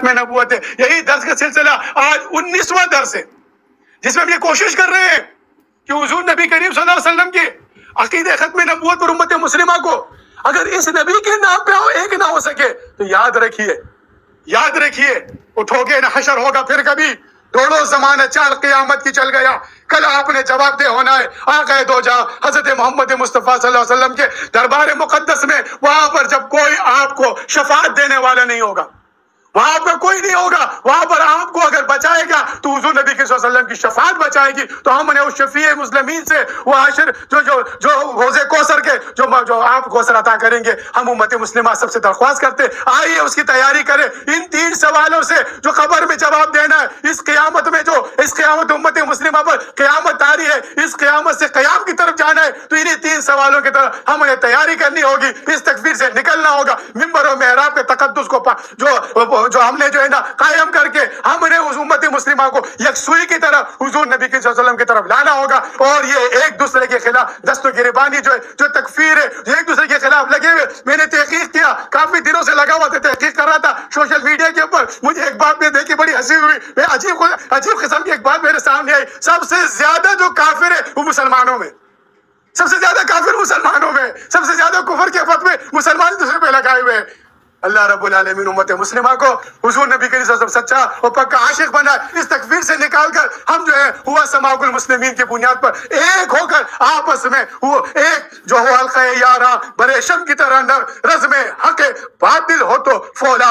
میں نبوت ہے. یہی درس کا سلسلہ آج 19واں درس ہے جس میں ہم یہ کوشش کر رہے ہیں کہ حضور نبی کریم صلی اللہ علیہ وسلم کے عقیدہ ختم نبوت پر امت مسلمہ کو اگر اس نبی کے نام پہ ایک نہ ہو سکے تو یاد رکھیے اٹھو گے نہ حشر ہوگا پھر کبھی. دوڑو زمانہ چال قیامت کی چل گیا. کل آپ نے جواب دہ ہونا ہے آقا دو جہاں حضرت محمد مصطفیٰ صلی اللہ علیہ وسلم کے دربار مقدس میں. وہاں پر جب کوئی آپ کو شفاعت دینے والا نہیں ہوگا, وہاں پر کوئی نہیں ہوگا, وہاں پر آپ کو اگر بچائے گا تو حضور نبی صلی اللہ علیہ وسلم کی شفاعت بچائے گی. تو ہم نے اس شفیع مسلمین سے وہ عاشر جو حوض کوثر کے جو آپ کوثر عطا کریں گے, ہم امت مسلمہ سب سے درخواست کرتے آئیے اس کی تیاری کریں. ان 3 سوالوں سے جو قبر میں جواب دینا ہے, اس قیامت امت مسلمہ پر قیامت تاری ہے, اس قیامت سے قیام کی طرف جانا ہے, تو انہی 3 سوالوں کی طرف ہم نے تیاری کرنی ہوگی. اس تکفیر سے نکلنا ہوگا. ممبر و محراب کے تقدس کو جو ہم نے جو ہے نا قائم کر کے ہم نے اس امت مسلمہ کو یکسوئی کی طرف حضور نبی صلی اللہ علیہ وسلم کی طرف لانا ہوگا. اور یہ ایک دوسرے کے خلاف دست و گریبانی جو تکفیر ہے, ایک دوسرے کے خلاف لگے ہوئے. میں نے تحقیق کیا, کافی دنوں سے لگا ہوا تھا, تحقیق کر رہا تھا سوشل میڈیا کے اوپر. مجھے ایک بات میں دیکھی بڑی ہنسی ہوئی, عجیب قسم کی ایک بات میرے سامنے آئی. سب سے زیادہ جو کافر ہے وہ مسلمانوں میں, سب سے زیادہ کافر مسلمانوں میں, سب سے زیادہ کفر کے فتوے مسلمان دوسرے پہ لگائے ہوئے. اللہ رب العالمین امت مسلمہ کو حضور نبی کریم صلی اللہ علیہ وسلم سچا اور پکا عاشق بنا. اس تکفیر سے نکال کر ہم جو ہے ہوا سماع المسلمین کی بنیاد پر ایک ہو کر آپس میں وہ ایک جو حلقہ یارا برے شم کی طرح رزم حق باطل ہو تو فولا